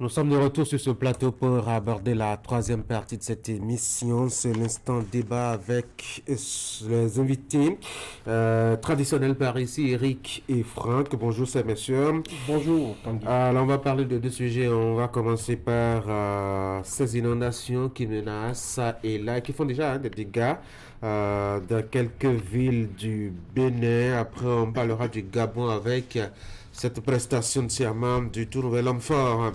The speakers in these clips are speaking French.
Nous sommes de retour sur ce plateau pour aborder la troisième partie de cette émission. C'est l'instant débat avec les invités traditionnels par ici, Eric et Franck. Bonjour, ces messieurs. Bonjour, Tanguy. Alors, on va parler de deux sujets. On va commencer par ces inondations qui menacent ça et là, qui font déjà des dégâts dans quelques villes du Bénin. Après, on parlera du Gabon avec cette prestation de serment du tout nouvel homme fort.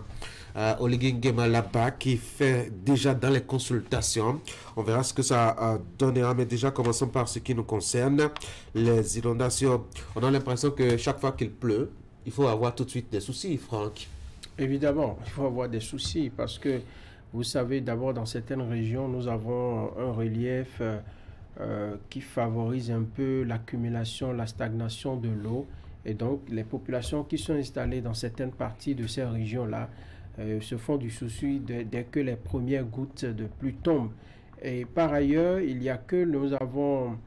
Oligui Malaba qui fait déjà dans les consultations. On verra ce que ça donnera, mais déjà commençons par ce qui nous concerne, les inondations. On a l'impression que chaque fois qu'il pleut, il faut avoir tout de suite des soucis, Franck. Évidemment, il faut avoir des soucis parce que vous savez, d'abord dans certaines régions, nous avons un relief qui favorise un peu l'accumulation, la stagnation de l'eau. Et donc, les populations qui sont installées dans certaines parties de ces régions-là se font du souci dès que les premières gouttes de pluie tombent. Et par ailleurs, il y a que nous avons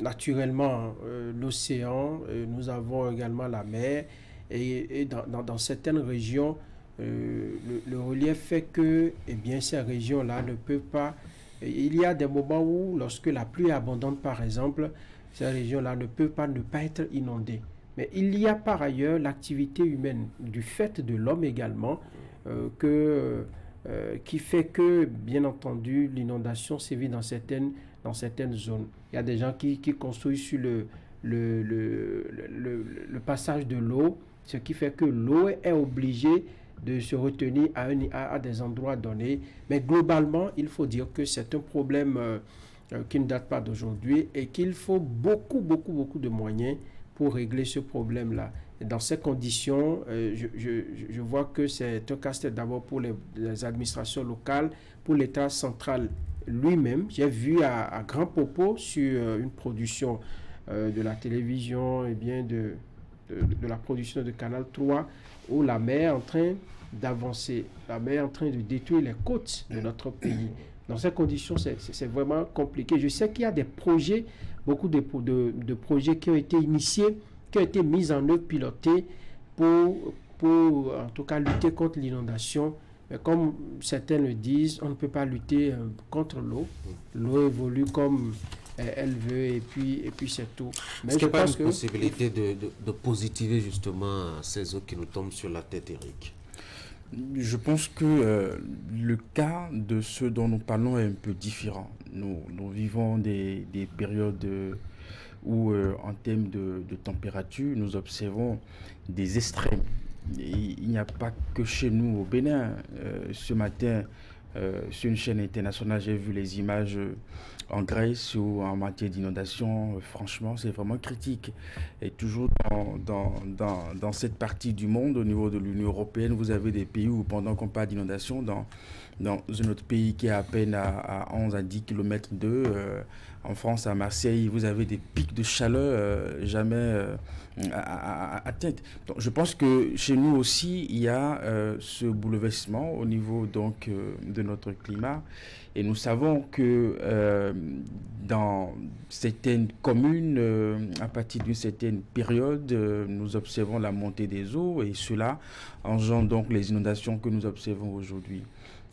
naturellement l'océan, nous avons également la mer. Et dans certaines régions, le relief fait que eh bien, ces régions-là ne peuvent pas... Il y a des moments où, lorsque la pluie est abondante, par exemple, ces régions-là ne peuvent pas ne pas être inondées. Mais il y a par ailleurs l'activité humaine, du fait de l'homme également, qui fait que, bien entendu, l'inondation sévit dans certaines zones. Il y a des gens qui construisent sur le passage de l'eau, ce qui fait que l'eau est obligée de se retenir à des endroits donnés. Mais globalement, il faut dire que c'est un problème qui ne date pas d'aujourd'hui et qu'il faut beaucoup de moyens pour régler ce problème-là. Dans ces conditions, je vois que c'est un casse-tête d'abord pour les administrations locales, pour l'État central lui-même. J'ai vu à grand propos sur une production de la télévision, et bien de la production de Canal 3, où la mer est en train d'avancer, la mer est en train de détruire les côtes de notre pays. Dans ces conditions, c'est vraiment compliqué. Je sais qu'il y a des projets, beaucoup de projets qui ont été initiés, qui ont été mis en œuvre, pilotés pour en tout cas lutter contre l'inondation. Mais comme certains le disent, on ne peut pas lutter contre l'eau. L'eau évolue comme elle veut et puis c'est tout. Mais est-ce qu'il n'y a pas une possibilité de positiver justement ces eaux qui nous tombent sur la tête, Eric? Je pense que le cas de ceux dont nous parlons est un peu différent. Nous vivons des périodes où, en termes de température, nous observons des extrêmes. Et il n'y a pas que chez nous au Bénin. Ce matin, sur une chaîne internationale, j'ai vu les images en Grèce ou en matière d'inondation. Franchement, c'est vraiment critique. Et toujours dans cette partie du monde, au niveau de l'Union européenne, vous avez des pays où, pendant qu'on parle d'inondation, dans un autre pays qui est à peine à 11 à 10 km d'eux, en France, à Marseille, vous avez des pics de chaleur jamais atteintes. Donc, je pense que chez nous aussi, il y a ce bouleversement au niveau donc de notre climat. Et nous savons que dans certaines communes, à partir d'une certaine période, nous observons la montée des eaux et cela engendre donc les inondations que nous observons aujourd'hui.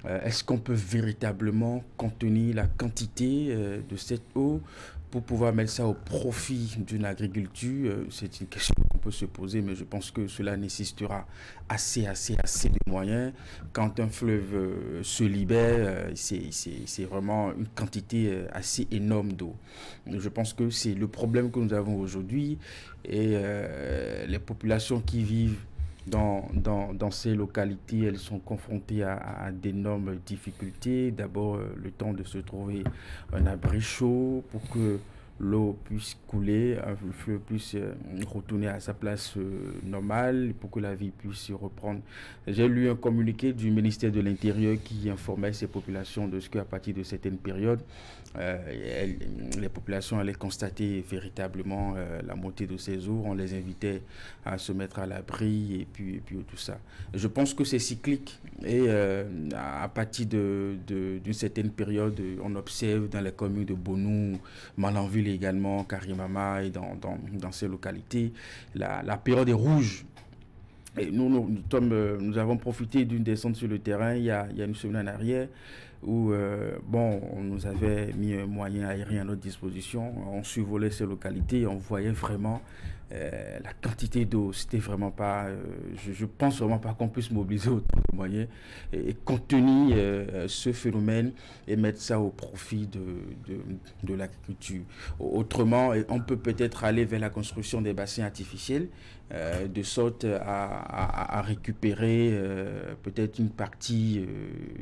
Est-ce qu'on peut véritablement contenir la quantité de cette eau pour pouvoir mettre ça au profit d'une agriculture? C'est une question qu'on peut se poser, mais je pense que cela nécessitera assez de moyens. Quand un fleuve se libère, c'est vraiment une quantité assez énorme d'eau. Je pense que c'est le problème que nous avons aujourd'hui et les populations qui vivent dans ces localités, elles sont confrontées à d'énormes difficultés. D'abord, le temps de se trouver un abri chaud pour que l'eau puisse couler, le fleuve puisse retourner à sa place normale pour que la vie puisse reprendre. J'ai lu un communiqué du ministère de l'Intérieur qui informait ces populations de ce qu'à partir de certaines périodes, les populations allaient constater véritablement la montée de ces eaux. On les invitait à se mettre à l'abri et puis tout ça. Je pense que c'est cyclique et à partir d'une certaine période, on observe dans les communes de Bonou, Malanville également, Karimama et dans ces localités, la période est rouge. Et nous avons profité d'une descente sur le terrain il y a une semaine en arrière où on nous avait mis un moyen aérien à notre disposition. On survolait ces localités et on voyait vraiment la quantité d'eau. C'était vraiment pas, je pense vraiment pas qu'on puisse mobiliser autant de moyens et contenir ce phénomène et mettre ça au profit de l'agriculture. Autrement, on peut peut-être aller vers la construction des bassins artificiels de sorte à récupérer peut-être une partie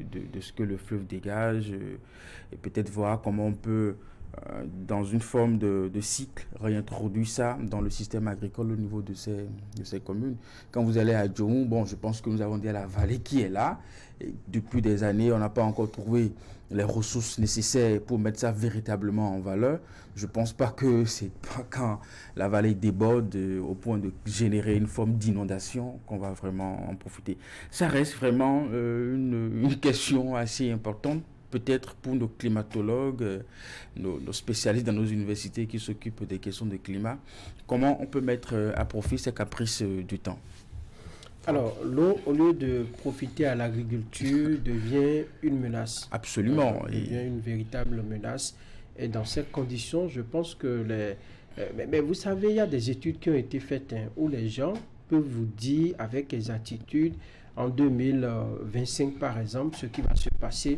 de ce que le fleuve dégage et peut-être voir comment on peut dans une forme de cycle, réintroduire ça dans le système agricole au niveau de ces communes. Quand vous allez à Djomou, je pense que nous avons dit à la vallée qui est là. Et depuis des années, on n'a pas encore trouvé les ressources nécessaires pour mettre ça véritablement en valeur. Je ne pense pas que c'est pas quand la vallée déborde au point de générer une forme d'inondation qu'on va vraiment en profiter. Ça reste vraiment une question assez importante, peut-être pour nos climatologues, nos spécialistes dans nos universités qui s'occupent des questions de climat. Comment on peut mettre à profit ces caprices du temps? Alors, l'eau, au lieu de profiter à l'agriculture, devient une menace. Absolument. Devient une véritable menace. Et dans ces conditions, je pense que mais vous savez, il y a des études qui ont été faites où les gens peuvent vous dire avec exactitude, en 2025 par exemple, ce qui va se passer,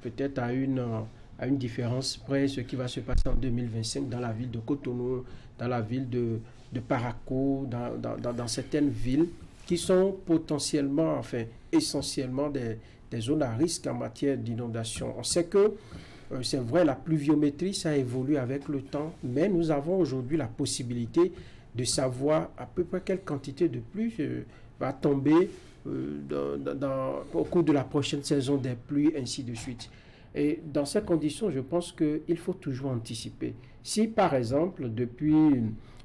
peut-être à une différence près, ce qui va se passer en 2025 dans la ville de Cotonou, dans la ville de Parakou, dans certaines villes qui sont potentiellement, essentiellement des zones à risque en matière d'inondation. On sait que c'est vrai, la pluviométrie, ça évolue avec le temps, mais nous avons aujourd'hui la possibilité de savoir à peu près quelle quantité de pluie va tomber au cours de la prochaine saison des pluies, ainsi de suite. Et dans ces conditions, je pense qu'il faut toujours anticiper. Si, par exemple, depuis,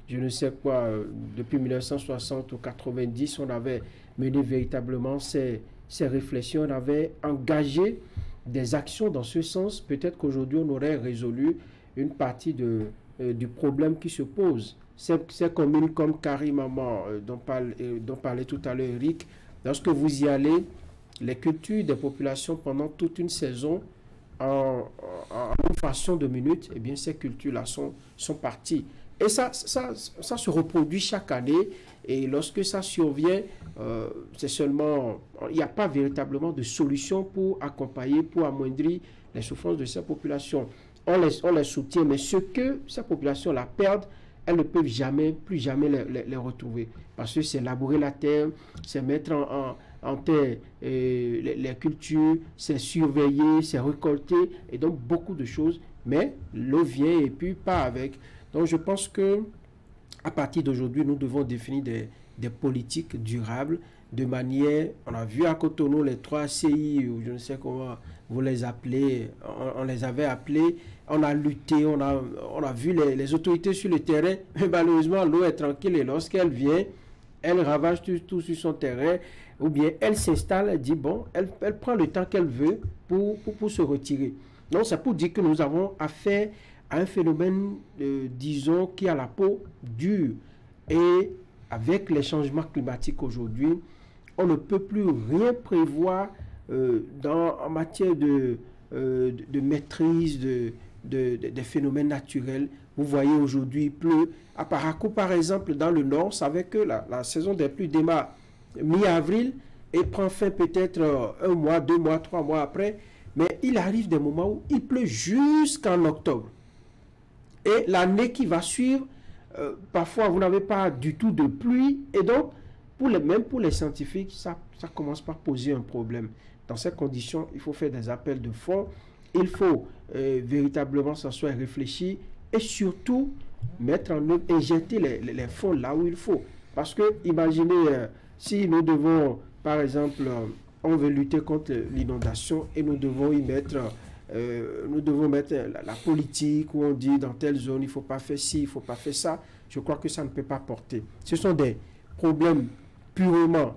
je ne sais quoi, depuis 1960 ou 90, on avait mené véritablement ces réflexions, on avait engagé des actions dans ce sens, peut-être qu'aujourd'hui, on aurait résolu une partie du problème qui se pose. Ces communes comme Karimama, dont parlait tout à l'heure Eric, lorsque vous y allez, les cultures des populations pendant toute une saison, en une fraction de minutes, eh bien, ces cultures-là sont parties. Et ça se reproduit chaque année. Et lorsque ça survient, c'est seulement... Il n'y a pas véritablement de solution pour accompagner, pour amoindrir les souffrances de ces populations. On les soutient, mais ce que ces populations-là perdent, elles ne peuvent plus jamais les retrouver. Parce que c'est labourer la terre, c'est mettre en terre les cultures, c'est surveiller, c'est récolter, et donc beaucoup de choses. Mais l'eau vient et puis pas avec. Donc je pense que à partir d'aujourd'hui, nous devons définir des politiques durables de manière, on a vu à Cotonou les 3 CI, ou je ne sais comment vous les appelez, on les avait appelés, on a lutté, on a vu les autorités sur le terrain, mais malheureusement l'eau est tranquille et lorsqu'elle vient, elle ravage tout sur son terrain, ou bien elle s'installe, elle dit bon, elle prend le temps qu'elle veut pour se retirer. Donc c'est pour dire que nous avons affaire à un phénomène, disons, qui a la peau dure. Et avec les changements climatiques aujourd'hui, on ne peut plus rien prévoir en matière de maîtrise des phénomènes naturels. Vous voyez aujourd'hui, il pleut. À Parakou, par exemple, dans le nord, on savait que la saison des pluies démarre mi-avril et prend fin peut-être 1 mois, 2 mois, 3 mois après. Mais il arrive des moments où il pleut jusqu'en octobre. Et l'année qui va suivre, parfois vous n'avez pas du tout de pluie. Et donc, même pour les scientifiques, ça commence par poser un problème. Dans ces conditions, il faut faire des appels de fonds. Il faut véritablement s'asseoir et réfléchir. Et surtout, mettre en œuvre, injecter les fonds là où il faut. Parce que, imaginez, si nous devons, par exemple, on veut lutter contre l'inondation et nous devons y mettre... nous devons mettre la politique où on dit dans telle zone il ne faut pas faire ci, il ne faut pas faire ça. Je crois que ça ne peut pas porter. Ce sont des problèmes purement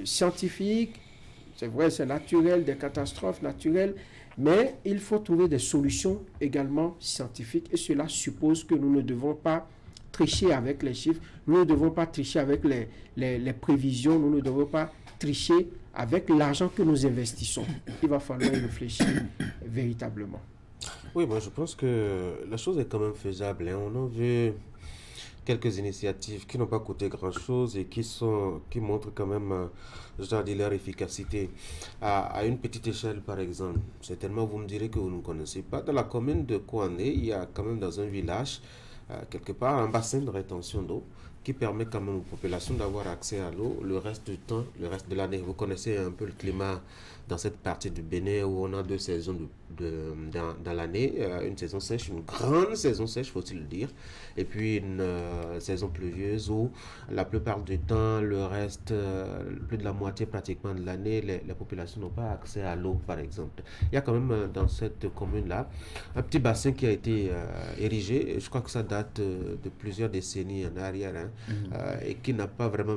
scientifiques. C'est vrai, c'est naturel, des catastrophes naturelles, mais il faut trouver des solutions également scientifiques et cela suppose que nous ne devons pas tricher avec les chiffres, nous ne devons pas tricher avec les prévisions, nous ne devons pas tricher avec l'argent que nous investissons. Il va falloir y réfléchir véritablement. Oui, moi je pense que la chose est quand même faisable, hein. On a vu quelques initiatives qui n'ont pas coûté grand-chose et qui montrent quand même, je dois dire, leur efficacité à une petite échelle, par exemple. Certainement, vous me direz que vous ne connaissez pas. Dans la commune de Kouané, il y a quand même dans un village, quelque part, un bassin de rétention d'eau qui permet quand même aux populations d'avoir accès à l'eau le reste du temps, le reste de l'année. Vous connaissez un peu le climat dans cette partie du Bénin où on a deux saisons dans l'année, une saison sèche, une grande saison sèche, faut-il le dire, et puis une saison pluvieuse où la plupart du temps, le reste, plus de la moitié pratiquement de l'année, les populations n'ont pas accès à l'eau, par exemple. Il y a quand même dans cette commune-là un petit bassin qui a été érigé, je crois que ça date de plusieurs décennies en arrière, hein, et qui n'a pas vraiment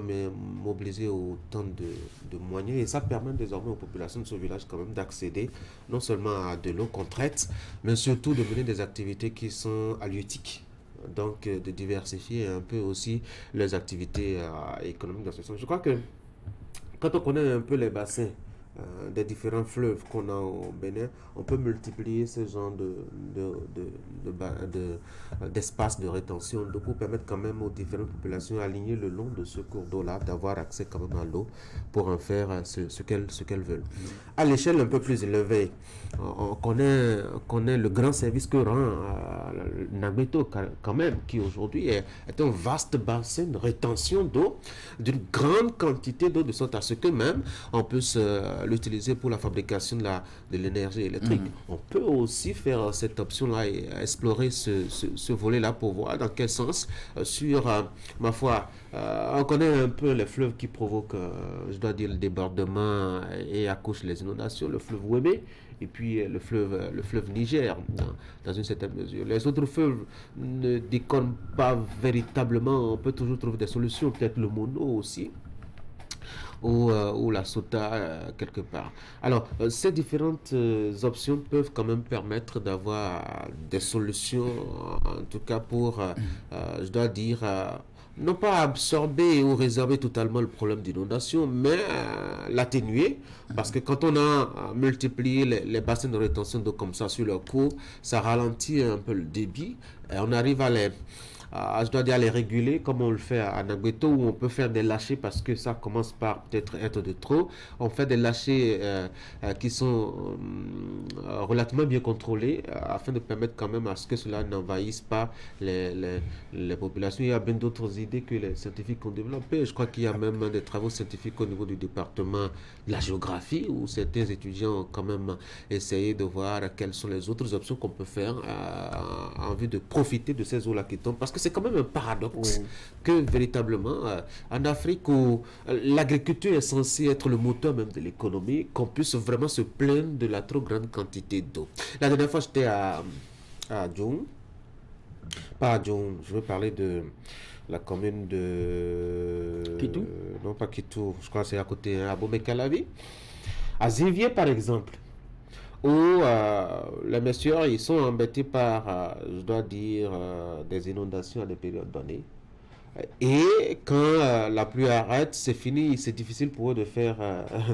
mobilisé autant de moyens, et ça permet désormais aux populations de ce village quand même d'accéder non seulement à de l'eau qu'on traite, mais surtout de mener des activités qui sont halieutiques. Donc de diversifier un peu aussi les activités économiques dans ce sens. Je crois que quand on connaît un peu les bassins des différents fleuves qu'on a au Bénin, on peut multiplier ce genre d'espace de rétention d'eau pour permettre quand même aux différentes populations alignées le long de ce cours d'eau-là d'avoir accès quand même à l'eau pour en faire ce qu'elles veulent. À l'échelle un peu plus élevée, on connaît le grand service que rend Nagbeto quand même, qui aujourd'hui est un vaste bassin de rétention d'eau, d'une grande quantité d'eau, de sorte à ce que même on peut l'utiliser pour la fabrication de l'énergie électrique. On peut aussi faire cette option-là et explorer ce volet-là pour voir dans quel sens, ma foi, on connaît un peu les fleuves qui provoquent, je dois dire, le débordement et accouchent les inondations, le fleuve Wébé, et puis le fleuve Niger, dans une certaine mesure. Les autres fleuves ne déconnent pas véritablement, on peut toujours trouver des solutions, peut-être le Mono aussi, ou la Sota quelque part. Alors, ces différentes options peuvent quand même permettre d'avoir des solutions, en tout cas pour, je dois dire, non pas absorber ou résorber totalement le problème d'inondation, mais l'atténuer, parce que quand on a multiplié les bassins de rétention d'eau comme ça sur leur cours, ça ralentit un peu le débit, et on arrive à je dois dire les réguler comme on le fait à Nagbeto, où on peut faire des lâchers parce que ça commence par peut-être être de trop. On fait des lâchers qui sont relativement bien contrôlés afin de permettre quand même à ce que cela n'envahisse pas les populations. Il y a bien d'autres idées que les scientifiques ont développées. Je crois qu'il y a même des travaux scientifiques au niveau du département de la géographie où certains étudiants ont quand même essayé de voir quelles sont les autres options qu'on peut faire en vue de profiter de ces eaux-là qui tombent. Parce que c'est quand même un paradoxe que véritablement en Afrique où l'agriculture est censée être le moteur même de l'économie, qu'on puisse vraiment se plaindre de la trop grande quantité d'eau. La dernière fois j'étais à Djoum, pas à Djoum, je veux parler de la commune de Kitou, non pas Kitou, je crois que c'est à côté, à Bomé-Calavi, à Zinvier par exemple, où les messieurs, ils sont embêtés par, je dois dire, des inondations à des périodes données. Et quand la pluie arrête, c'est fini, c'est difficile pour eux de faire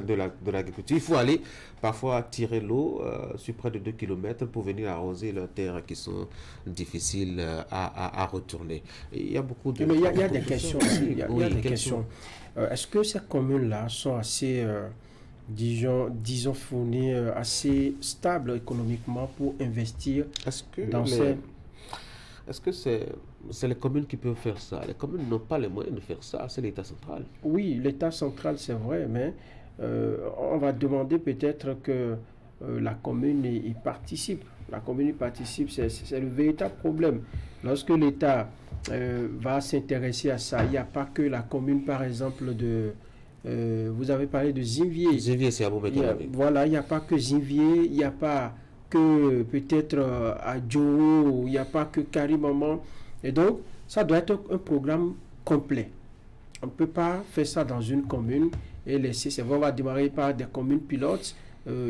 de l'agriculture. Il faut aller parfois tirer l'eau sur près de 2 km pour venir arroser leurs terres qui sont difficiles à retourner. Et il y a beaucoup de... Mais il y a des questions aussi. Il y a des questions. Est-ce que ces communes-là sont assez... disons fournis assez stables économiquement pour investir dans ces... Est-ce que c'est les communes qui peuvent faire ça? Les communes n'ont pas les moyens de faire ça, c'est l'État central. Oui, l'État central, c'est vrai, mais on va demander peut-être que la commune y participe. La commune y participe, c'est le véritable problème. Lorsque l'État va s'intéresser à ça, il n'y a pas que la commune, par exemple, vous avez parlé de Zinvier. Zinvier, c'est à Bomé-Calavi. Voilà, il n'y a pas que Zinvier, il n'y a pas que peut-être à Djoro, il n'y a pas que Karimaman. Et donc, ça doit être un programme complet. On ne peut pas faire ça dans une commune et laisser. C'est vrai, on va démarrer par des communes pilotes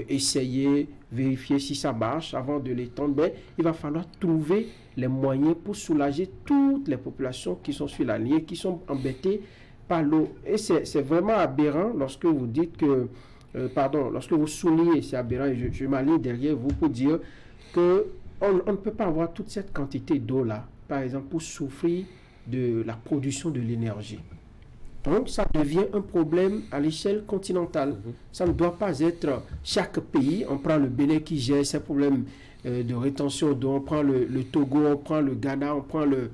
essayer, vérifier si ça marche avant de l'étendre. Mais il va falloir trouver les moyens pour soulager toutes les populations qui sont sur la ligne, qui sont embêtées par l'eau. Et c'est vraiment aberrant lorsque vous dites que, lorsque vous soulignez, c'est aberrant, et je m'aligne derrière vous pour dire que on ne peut pas avoir toute cette quantité d'eau-là, par exemple, pour souffrir de la production de l'énergie. Donc, ça devient un problème à l'échelle continentale. Ça ne doit pas être chaque pays. On prend le Bénin qui gère ces problèmes de rétention d'eau, on prend le Togo, on prend le Ghana, on prend le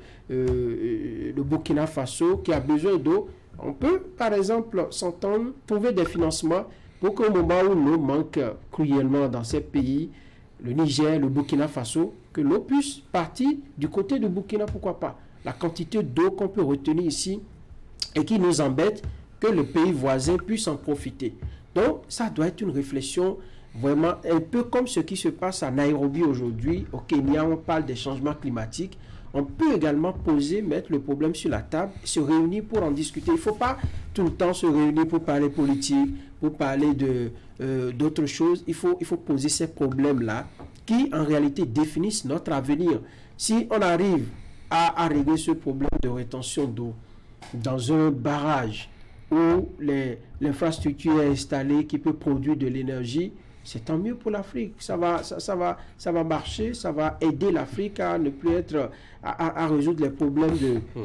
Burkina Faso qui a besoin d'eau. On peut, par exemple, s'entendre, trouver des financements pour qu'au moment où l'eau manque cruellement dans ces pays, le Niger, le Burkina Faso, que l'eau puisse partir du côté du Burkina, pourquoi pas. La quantité d'eau qu'on peut retenir ici et qui nous embête, que le pays voisin puisse en profiter. Donc, ça doit être une réflexion vraiment un peu comme ce qui se passe à Nairobi aujourd'hui, au Kenya, on parle des changements climatiques. On peut également mettre le problème sur la table, se réunir pour en discuter. Il ne faut pas tout le temps se réunir pour parler politique, pour parler d'autres choses. Il faut poser ces problèmes-là qui, en réalité, définissent notre avenir. Si on arrive à régler ce problème de rétention d'eau dans un barrage où l'infrastructure est installée qui peut produire de l'énergie, c'est tant mieux pour l'Afrique. Ça va marcher, ça va aider l'Afrique à ne plus être à résoudre les problèmes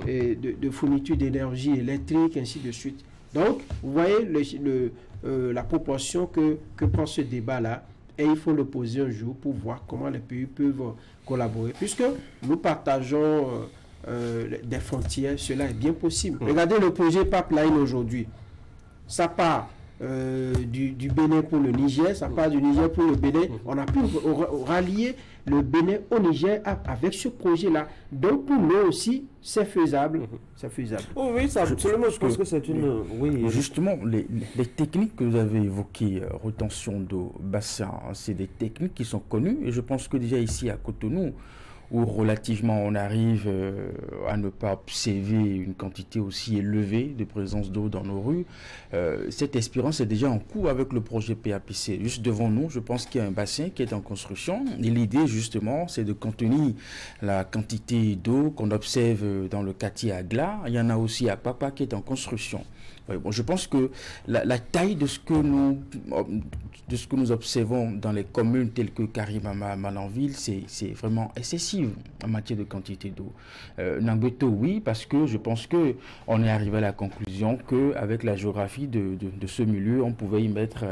de fourniture d'énergie électrique, ainsi de suite. Donc, vous voyez la proportion que prend ce débat-là, et il faut le poser un jour pour voir comment les pays peuvent collaborer. Puisque nous partageons des frontières, cela est bien possible. Regardez le projet Pipeline aujourd'hui. Ça part du Bénin pour le Niger, ça part du Niger pour le Bénin. On a pu rallier le Bénin au Niger avec ce projet-là. Donc pour nous aussi, c'est faisable. C'est faisable. Oh oui, ça, absolument. Je pense que c'est une... Oui. Justement, les techniques que vous avez évoquées, rétention d'eau, bassin, c'est des techniques qui sont connues. Et je pense que déjà ici à Cotonou, où relativement on arrive à ne pas observer une quantité aussi élevée de présence d'eau dans nos rues, cette espérance est déjà en cours avec le projet PAPC. Juste devant nous, je pense qu'il y a un bassin qui est en construction. Et l'idée, justement, c'est de contenir la quantité d'eau qu'on observe dans le quartier Agla. Il y en a aussi à Papa qui est en construction. Bon, je pense que la taille de ce que nous observons dans les communes telles que Karimama, Malanville, c'est vraiment excessif en matière de quantité d'eau. Nambeto, oui, parce que je pense que on est arrivé à la conclusion qu'avec la géographie de ce milieu, on pouvait y mettre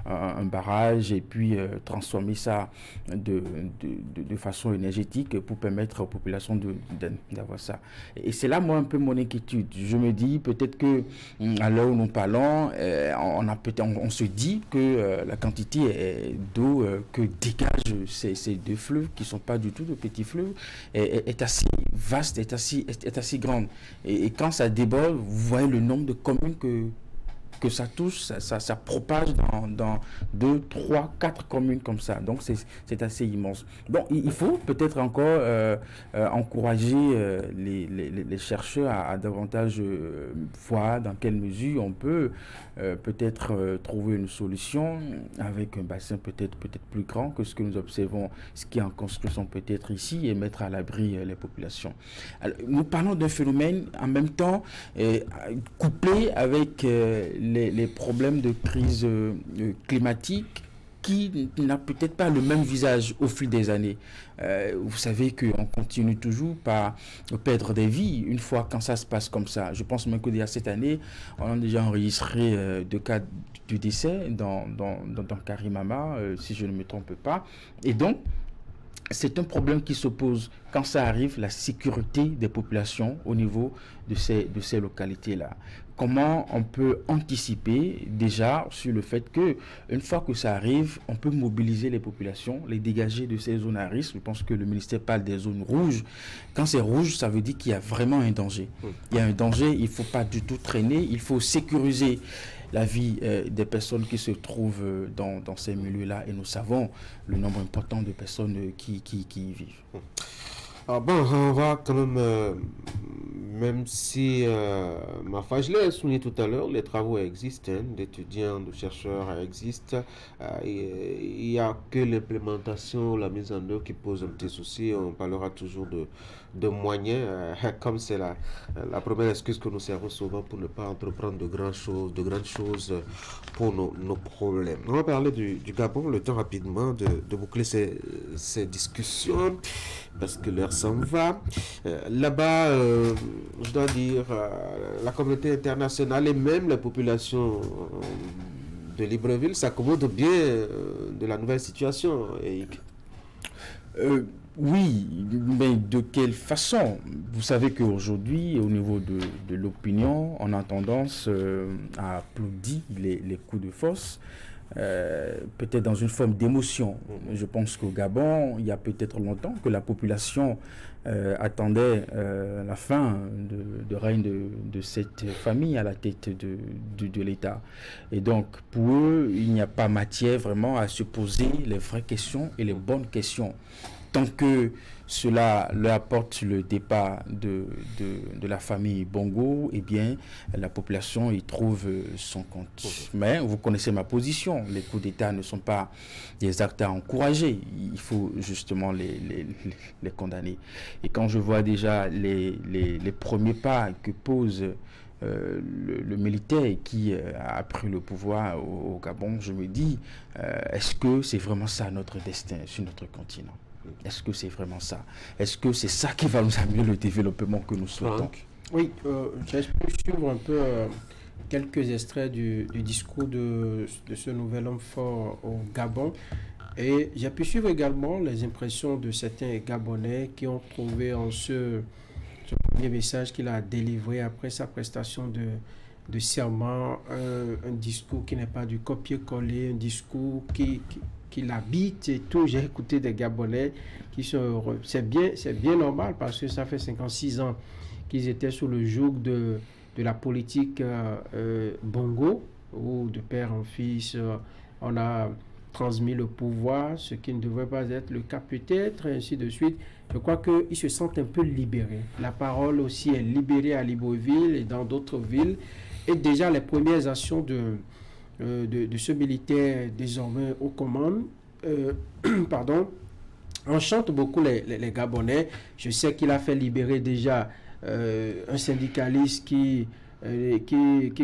un barrage et puis transformer ça de façon énergétique pour permettre aux populations d'avoir ça. Et c'est là, moi, un peu mon inquiétude. Je me dis peut-être que à l'heure où nous parlons, on se dit que la quantité d'eau que dégagent ces deux fleuves, qui ne sont pas du tout de petits fleuves, est assez vaste, est assez grande. Et quand ça déborde, vous voyez le nombre de communes que ça touche, ça propage dans 2, 3, 4 communes comme ça. Donc, c'est assez immense. Donc, il faut peut-être encore encourager les chercheurs à davantage voir dans quelle mesure on peut peut-être trouver une solution avec un bassin peut-être plus grand que ce que nous observons, ce qui est en construction peut-être ici, et mettre à l'abri les populations. Alors, nous parlons d'un phénomène en même temps couplé avec les problèmes de crise climatique qui n'a peut-être pas le même visage au fil des années. Vous savez qu'on continue toujours par perdre des vies une fois quand ça se passe comme ça. Je pense même que déjà cette année, on a déjà enregistré 2 cas de décès dans Karimama, si je ne me trompe pas. Et donc, c'est un problème qui se pose quand ça arrive, la sécurité des populations au niveau de ces localités-là. Comment on peut anticiper déjà sur le fait que une fois que ça arrive, on peut mobiliser les populations, les dégager de ces zones à risque. Je pense que le ministère parle des zones rouges. Quand c'est rouge, ça veut dire qu'il y a vraiment un danger. Il y a un danger, il ne faut pas du tout traîner, il faut sécuriser la vie des personnes qui se trouvent dans ces milieux-là, et nous savons le nombre important de personnes qui y vivent. Ah bon, on va quand même, même si, ma foi, je l'ai souligné tout à l'heure, les travaux existent, hein, d'étudiants, de chercheurs existent. Il n'y a que l'implémentation, la mise en œuvre qui pose un petit souci. On parlera toujours de moyens, comme c'est la première excuse que nous servons souvent pour ne pas entreprendre de grandes choses pour nos problèmes. On va parler du Gabon, le temps rapidement de boucler ces discussions parce que l'heure s'en va. Là-bas, je dois dire, la communauté internationale et même la population de Libreville s'accommodent bien de la nouvelle situation. Oui, mais de quelle façon? Vous savez qu'aujourd'hui, au niveau de l'opinion, on a tendance à applaudir les coups de force, peut-être dans une forme d'émotion. Je pense qu'au Gabon, il y a peut-être longtemps que la population attendait la fin de règne de cette famille à la tête de l'État. Et donc, pour eux, il n'y a pas matière vraiment à se poser les vraies questions et les bonnes questions. Tant que cela leur apporte le départ de la famille Bongo, eh bien, la population y trouve son compte. Mais vous connaissez ma position. Les coups d'État ne sont pas des actes à encourager. Il faut justement les condamner. Et quand je vois déjà les premiers pas que pose le militaire qui a pris le pouvoir au Gabon, je me dis, est-ce que c'est vraiment ça notre destin sur notre continent? Est-ce que c'est vraiment ça? Est-ce que c'est ça qui va nous amener le développement que nous souhaitons? Oui, j'ai pu suivre un peu quelques extraits du discours de ce nouvel homme fort au Gabon. Et j'ai pu suivre également les impressions de certains Gabonais qui ont trouvé en ce premier message qu'il a délivré après sa prestation de serment, un discours qui n'est pas du copier-coller, un discours qui l'habite et tout. J'ai écouté des Gabonais qui sont heureux. C'est bien normal parce que ça fait 56 ans qu'ils étaient sous le joug de la politique Bongo, où de père en fils, on a transmis le pouvoir, ce qui ne devrait pas être le cas peut-être, et ainsi de suite. Je crois qu'ils se sentent un peu libérés. La parole aussi est libérée à Libreville et dans d'autres villes. Et déjà, les premières actions de ce militaire désormais aux commandes, enchantent beaucoup les Gabonais. Je sais qu'il a fait libérer déjà un syndicaliste qui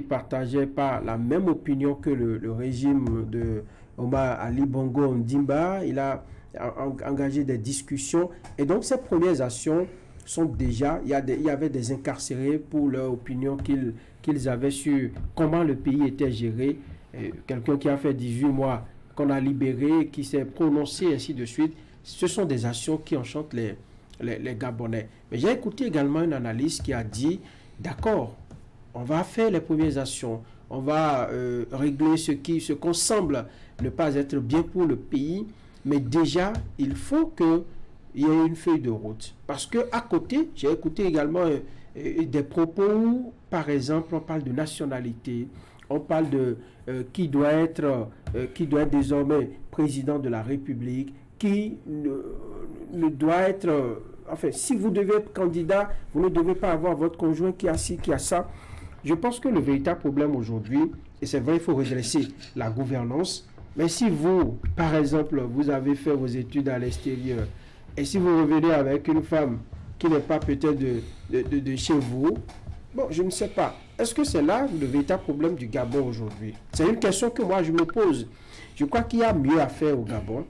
partageait pas la même opinion que le régime de Omar Ali Bongo Ondimba. Il a engagé des discussions. Et donc, ces premières actions sont déjà... Il y avait des incarcérés pour leur opinion qu'ils avaient sur comment le pays était géré. Quelqu'un qui a fait 18 mois, qu'on a libéré, qui s'est prononcé, ainsi de suite. Ce sont des actions qui enchantent les Gabonais. Mais j'ai écouté également une analyste qui a dit, d'accord, on va faire les premières actions, on va régler ce qu'on semble ne pas être bien pour le pays, mais déjà, il faut qu'il y ait une feuille de route. Parce qu'à côté, j'ai écouté également des propos où, par exemple, on parle de nationalité, on parle de qui doit être désormais président de la République, qui ne doit être... enfin, si vous devez être candidat, vous ne devez pas avoir votre conjoint qui a ci, qui a ça. Je pense que le véritable problème aujourd'hui, et c'est vrai, il faut redresser la gouvernance, mais si vous, par exemple, vous avez fait vos études à l'extérieur, et si vous revenez avec une femme qui n'est pas peut-être de chez vous, bon, je ne sais pas. Est-ce que c'est là le véritable problème du Gabon aujourd'hui? C'est une question que moi je me pose. Je crois qu'il y a mieux à faire au Gabon.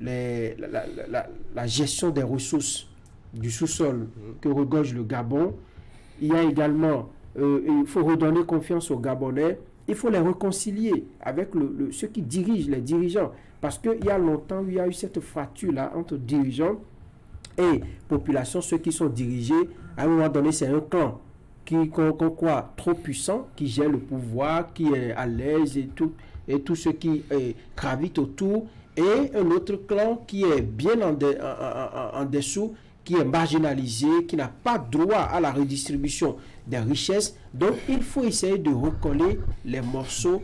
La gestion des ressources du sous-sol que regorge le Gabon. Il y a également, il faut redonner confiance aux Gabonais. Il faut les réconcilier avec ceux qui dirigent, les dirigeants. Parce qu'il y a longtemps, il y a eu cette fracture-là entre dirigeants et population. Ceux qui sont dirigés, à un moment donné, c'est un clan qu'on croit trop puissant, qui gère le pouvoir, qui est à l'aise et tout ce qui gravite autour. Et un autre clan qui est bien en dessous, qui est marginalisé, qui n'a pas droit à la redistribution des richesses. Donc, il faut essayer de recoller les morceaux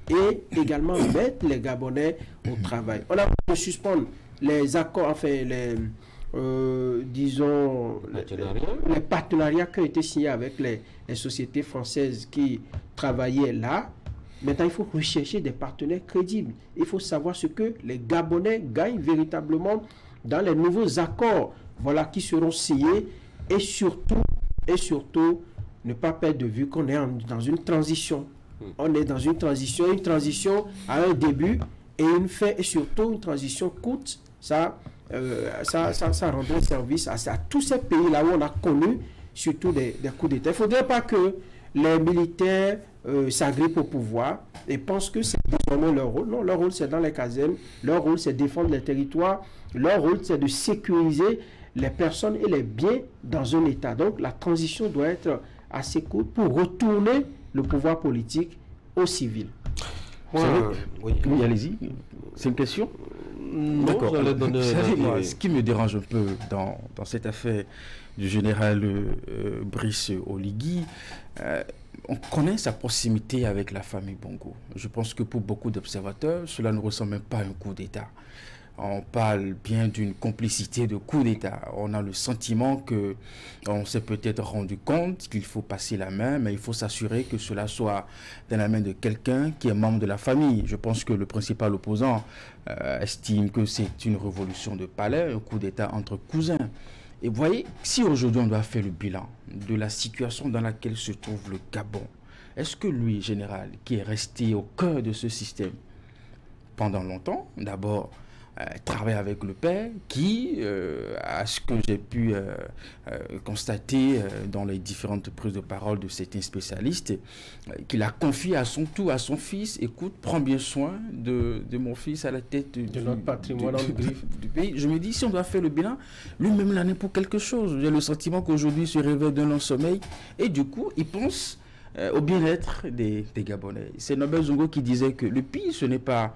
et également mettre les Gabonais au travail. On a pu suspendre les accords, enfin disons, les partenariats qui ont été signés avec les sociétés françaises qui travaillaient là. Maintenant, il faut rechercher des partenaires crédibles. Il faut savoir ce que les Gabonais gagnent véritablement dans les nouveaux accords, voilà, qui seront signés. Et surtout, ne pas perdre de vue qu'on est dans une transition. On est dans une transition à un début et une fin, et surtout une transition courte. Ça rendrait service à tous ces pays-là où on a connu surtout des coups d'État. Il ne faudrait pas que les militaires s'agrippent au pouvoir et pensent que c'est désormais leur rôle. Non, leur rôle c'est dans les casernes, leur rôle c'est défendre les territoires, leur rôle c'est de sécuriser les personnes et les biens dans un État. Donc la transition doit être assez courte pour retourner le pouvoir politique aux civils. Oui, allez-y. C'est une question? D'accord. Ce qui me dérange un peu dans cette affaire du général Brice Oligui, on connaît sa proximité avec la famille Bongo. Je pense que pour beaucoup d'observateurs, cela ne ressemble même pas à un coup d'État. On parle bien d'une complicité de coup d'État. On a le sentiment qu'on s'est peut-être rendu compte qu'il faut passer la main, mais il faut s'assurer que cela soit dans la main de quelqu'un qui est membre de la famille. Je pense que le principal opposant estime que c'est une révolution de palais, un coup d'État entre cousins. Et vous voyez, si aujourd'hui on doit faire le bilan de la situation dans laquelle se trouve le Gabon, est-ce que lui, général, qui est resté au cœur de ce système pendant longtemps, d'abord, travaille avec le père qui, à ce que j'ai pu constater dans les différentes prises de parole de certains spécialistes, qu'il a confié à son tour à son fils, écoute, prends bien soin de mon fils à la tête de notre patrimoine du pays. Je me dis, si on doit faire le bilan, lui-même l'en est pour quelque chose. J'ai le sentiment qu'aujourd'hui il se réveille d'un long sommeil et du coup, il pense au bien-être des Gabonais. C'est Norbert Zongo qui disait que le pire, ce n'est pas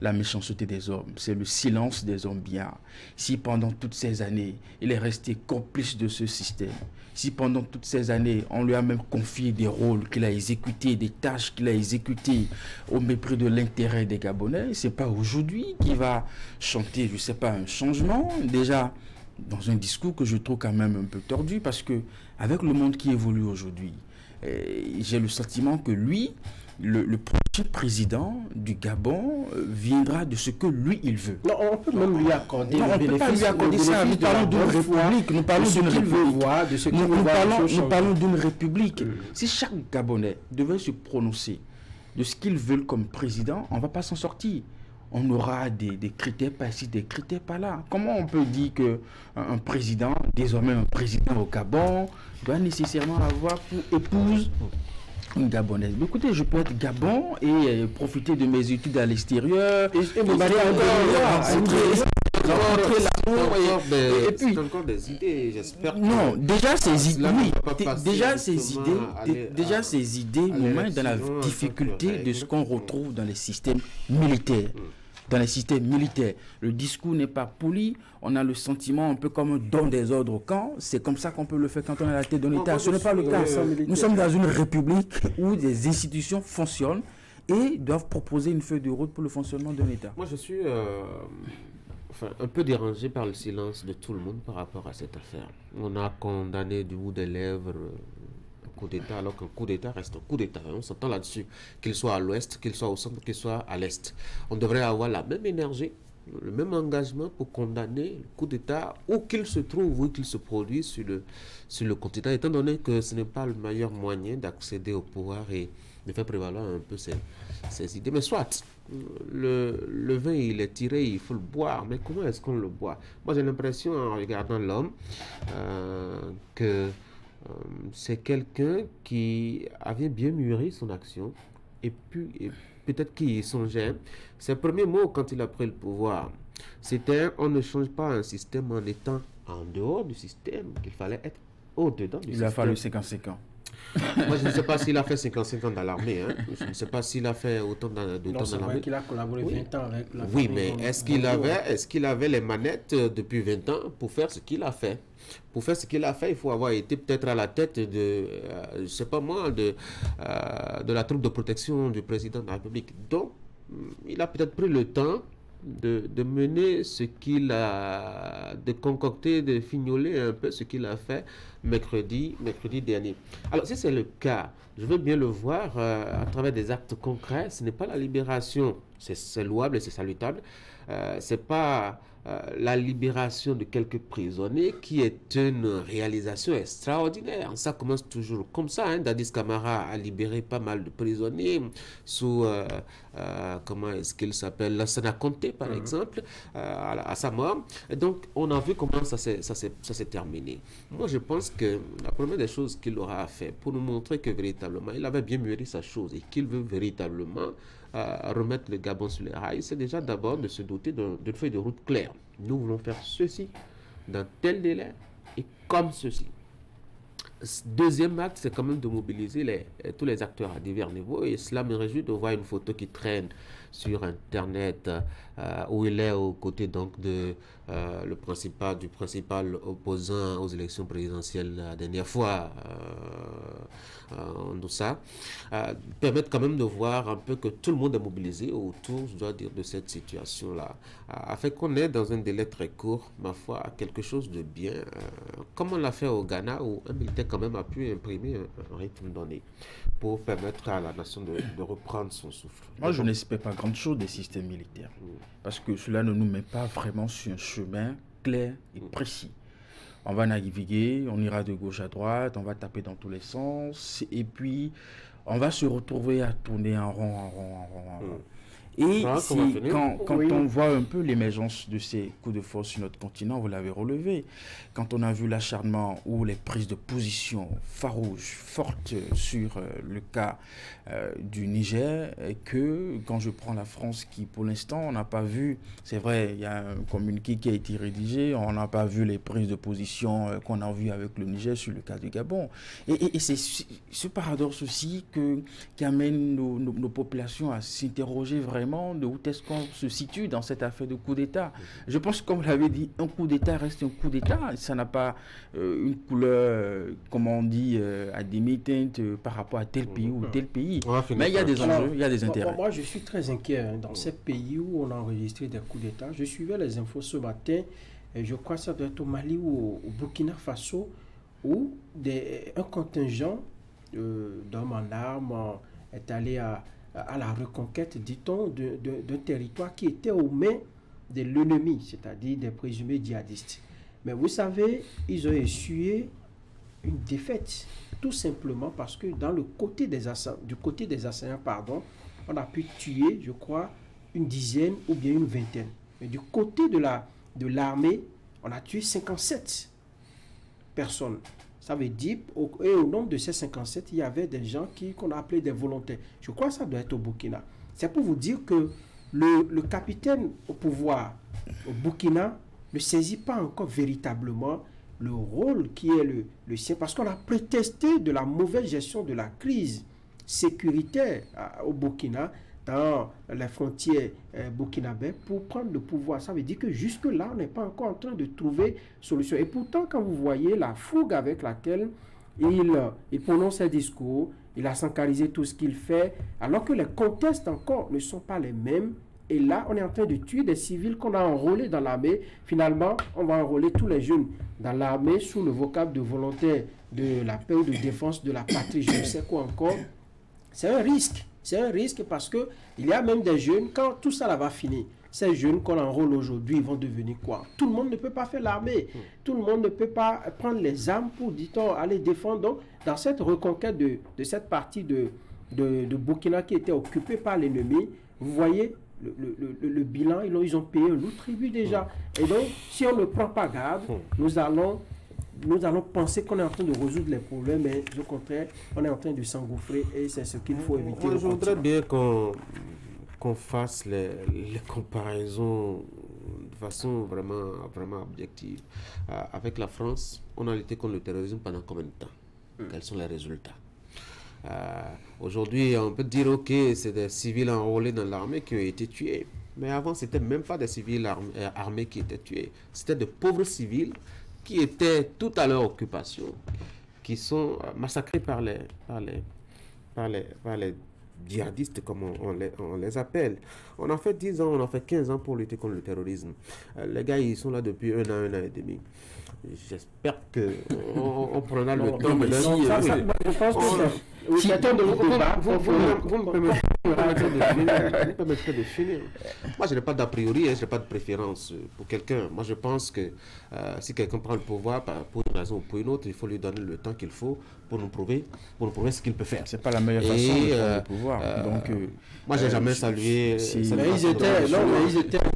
la méchanceté des hommes, c'est le silence des hommes bien. Si pendant toutes ces années, il est resté complice de ce système, si pendant toutes ces années, on lui a même confié des rôles qu'il a exécutés, des tâches qu'il a exécutées au mépris de l'intérêt des Gabonais, c'est pas aujourd'hui qu'il va chanter, je sais pas, un changement, déjà dans un discours que je trouve quand même un peu tordu, parce que avec le monde qui évolue aujourd'hui, j'ai le sentiment que lui, le prochain président du Gabon viendra de ce que lui il veut. Non, on peut même lui accorder on ne peut pas lui accorder ça. Nous parlons d'une république. Nous parlons d'une république. Nous parlons d'une république. Si chaque Gabonais devait se prononcer de ce qu'ils veulent comme président, on ne va pas s'en sortir. On aura des critères par ici, des critères par là. Comment on peut dire qu'un président, désormais un président au Gabon, doit nécessairement avoir pour épouse une Gabonaise? Écoutez, je peux être Gabon et profiter de mes études à l'extérieur et me marier c'est encore des idées, j'espère. Non, déjà ces idées, déjà ces idées nous mettent dans la difficulté de ce qu'on retrouve dans les systèmes militaires. Dans les systèmes militaires, le discours n'est pas poli, on a le sentiment un peu comme un don des ordres au camp, c'est comme ça qu'on peut le faire quand on est à la tête d'un État. Ce n'est pas le cas. Nous sommes dans une république où des institutions fonctionnent et doivent proposer une feuille de route pour le fonctionnement d'un État. Moi, je suis un peu dérangé par le silence de tout le monde par rapport à cette affaire. On a condamné du bout des lèvres coup d'État, alors qu'un coup d'État reste un coup d'État. On s'entend là-dessus, qu'il soit à l'ouest, qu'il soit au centre, qu'il soit à l'est. On devrait avoir la même énergie, le même engagement pour condamner le coup d'État où qu'il se trouve, où qu'il se produit sur le continent, étant donné que ce n'est pas le meilleur moyen d'accéder au pouvoir et de faire prévaloir un peu ces idées. Mais soit, le vin, il est tiré, il faut le boire. Mais comment est-ce qu'on le boit? Moi, j'ai l'impression, en regardant l'homme, que c'est quelqu'un qui avait bien mûri son action et peut-être qu'il songeait. Ses premiers mots quand il a pris le pouvoir, c'était on ne change pas un système en étant en dehors du système, qu'il fallait être au-dedans du système. Il a fallu 55 ans. Moi, je ne sais pas s'il a fait 55 ans dans l'armée. Hein. Je ne sais pas s'il a fait autant de temps dans l'armée. Qu'il a collaboré 20 ans avec la Oui, mais est-ce qu'il avait les manettes depuis 20 ans pour faire ce qu'il a fait? Pour faire ce qu'il a fait, il faut avoir été peut-être à la tête de, je ne sais pas moi, de la troupe de protection du président de la République. Donc, il a peut-être pris le temps de mener ce qu'il a, de concocter, de fignoler un peu ce qu'il a fait mercredi dernier. Alors, si c'est le cas, je veux bien le voir à travers des actes concrets. Ce n'est pas la libération, c'est louable et c'est salutable. C'est pas la libération de quelques prisonniers qui est une réalisation extraordinaire. Ça commence toujours comme ça. Hein. Dadis Camara a libéré pas mal de prisonniers sous, comment est-ce qu'il s'appelle, Lassana Conté par exemple, à sa mort. Et donc, on a vu comment ça s'est terminé. Moi, je pense que la première des choses qu'il aura fait pour nous montrer que véritablement, il avait bien mûri sa chose et qu'il veut véritablement remettre le Gabon sur les rails, c'est déjà d'abord de se doter d'une feuille de route claire. Nous voulons faire ceci dans tel délai et comme ceci. Deuxième acte, c'est quand même de mobiliser tous les acteurs à divers niveaux et cela me réjouit de voir une photo qui traîne sur Internet où il est aux côtés donc du principal opposant aux élections présidentielles la dernière fois, tout ça, permettre quand même de voir un peu que tout le monde est mobilisé autour, je dois dire, de cette situation-là, afin qu'on ait dans un délai très court, ma foi, quelque chose de bien, comme on l'a fait au Ghana, où un militaire quand même a pu imprimer un rythme donné pour permettre à la nation de reprendre son souffle. Moi, je n'espère pas grand-chose des systèmes militaires, parce que cela ne nous met pas vraiment sur un chemin clair et précis. On va naviguer, on ira de gauche à droite, on va taper dans tous les sens, et puis on va se retrouver à tourner en rond, en rond, en rond, en rond. Et quand on voit un peu l'émergence de ces coups de force sur notre continent, vous l'avez relevé, quand on a vu l'acharnement ou les prises de position farouches, fortes sur le cas du Niger, et que quand je prends la France qui pour l'instant, on n'a pas vu, c'est vrai, il y a un communiqué qui a été rédigé, on n'a pas vu les prises de position qu'on a vues avec le Niger sur le cas du Gabon. Et c'est ce paradoxe aussi qui amène nos populations à s'interroger vraiment de où est-ce qu'on se situe dans cette affaire de coup d'État. Je pense que, comme vous l'avez dit, un coup d'État reste un coup d'État. Ça n'a pas une couleur, comme on dit, à demi-teinte par rapport à tel pays ou tel pays. Mais il y a des enjeux, il y a des intérêts. Moi, je suis très inquiet dans ces pays où on a enregistré des coups d'État. Je suivais les infos ce matin, et je crois que ça doit être au Mali ou au Burkina Faso, où un contingent d'hommes en armes est allé à la reconquête, dit-on, d'un territoire qui était aux mains de l'ennemi, c'est-à-dire des présumés djihadistes. Mais vous savez, ils ont essuyé une défaite, tout simplement parce que du côté des assaillants, on a pu tuer, je crois, une dizaine ou bien une vingtaine. Mais du côté de l'armée, on a tué 57 personnes. Ça veut dire, et au nombre de ces 57, il y avait des gens qu'on a appelés des volontaires. Je crois que ça doit être au Burkina. C'est pour vous dire que le capitaine au pouvoir au Burkina ne saisit pas encore véritablement le rôle qui est le sien, parce qu'on a prétesté de la mauvaise gestion de la crise sécuritaire au Burkina, dans les frontières burkinabè, pour prendre le pouvoir. Ça veut dire que jusque-là, on n'est pas encore en train de trouver solution. Et pourtant, quand vous voyez la fougue avec laquelle il prononce ses discours, il a sanctuarisé tout ce qu'il fait, alors que les contextes encore ne sont pas les mêmes. Et là, on est en train de tuer des civils qu'on a enrôlés dans l'armée. Finalement, on va enrôler tous les jeunes dans l'armée sous le vocable de volontaires de la paix ou de défense de la patrie, je ne sais quoi encore. C'est un risque. C'est un risque parce qu'il y a même des jeunes, quand tout ça là va finir, ces jeunes qu'on enrôle aujourd'hui, ils vont devenir quoi? Tout le monde ne peut pas faire l'armée. Tout le monde ne peut pas prendre les armes pour, dit-on, aller défendre. Donc, dans cette reconquête de cette partie de Burkina qui était occupée par l'ennemi, vous voyez le bilan, ils ont payé un lourd tribut déjà. Et donc, si on ne prend pas garde, nous allons penser qu'on est en train de résoudre les problèmes, mais au contraire, on est en train de s'engouffrer et c'est ce qu'il faut éviter. Je voudrais bien qu'on fasse les comparaisons de façon vraiment objective. Avec la France, on a lutté contre le terrorisme pendant combien de temps? Quels sont les résultats? Aujourd'hui, on peut dire, ok, c'est des civils enrôlés dans l'armée qui ont été tués. Mais avant, ce n'était même pas des civils armés qui étaient tués. C'était de pauvres civils qui étaient tout à leur occupation, qui sont massacrés par les djihadistes, comme on les appelle. On a fait 10 ans, on a fait 15 ans pour lutter contre le terrorisme. Les gars, ils sont là depuis un an et demi. J'espère qu'on prendra le temps de leur... Je pense que c'est temps de vous débat. Vous me permettrez de finir. Moi, je n'ai pas d'a priori, je n'ai pas de préférence pour quelqu'un. Moi, je pense que si quelqu'un prend le pouvoir pour une raison ou pour une autre, il faut lui donner le temps qu'il faut pour nous prouver ce qu'il peut faire. C'est pas la meilleure façon de prendre le pouvoir. Donc, moi, j'ai jamais salué. Mais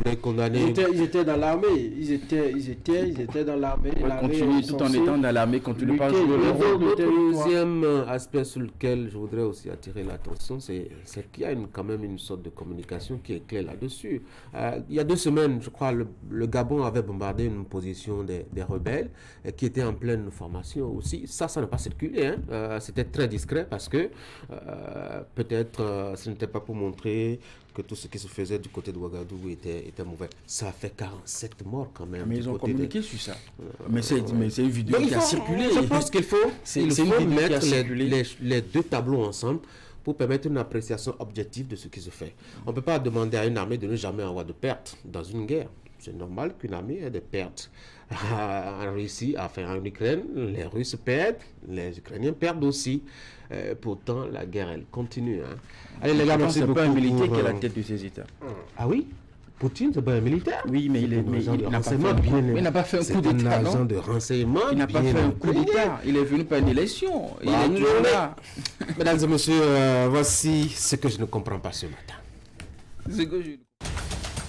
ils condamnés. Ils étaient dans l'armée. Ils étaient dans l'armée. Continuer tout en étant dans l'armée, continue pas à jouer le rôle. Le deuxième aspect sur lequel je voudrais aussi attirer l'attention, c'est qu'il y a quand même une sorte de communication qui est claire là-dessus. Il y a 2 semaines, je crois, le Gabon avait bombardé une position des rebelles qui était en pleine formation aussi. Ça n'a pas circulé. C'était très discret parce que peut-être ce n'était pas pour montrer que tout ce qui se faisait du côté de Ouagadougou était mauvais. Ça a fait 47 morts quand même. Mais ils ont communiqué sur ça. Mais c'est une vidéo qui a circulé. Je pense qu'il faut mettre les 2 tableaux ensemble pour permettre une appréciation objective de ce qui se fait. On ne peut pas demander à une armée de ne jamais avoir de pertes dans une guerre. C'est normal qu'une armée ait des pertes. En Russie, en Ukraine, les Russes perdent, les Ukrainiens perdent aussi. Pourtant, la guerre, elle continue. Allez, les gars, c'est pas un militaire qui est à la tête de ces États. Ah oui? Poutine, c'est pas un militaire? Oui, mais il n'a pas fait un coup d'État. C'est un agent de renseignement. Il n'a pas fait un coup d'État. Il est venu par une élection. Il est toujours là. Mesdames et messieurs, voici ce que je ne comprends pas ce matin. C'est que je...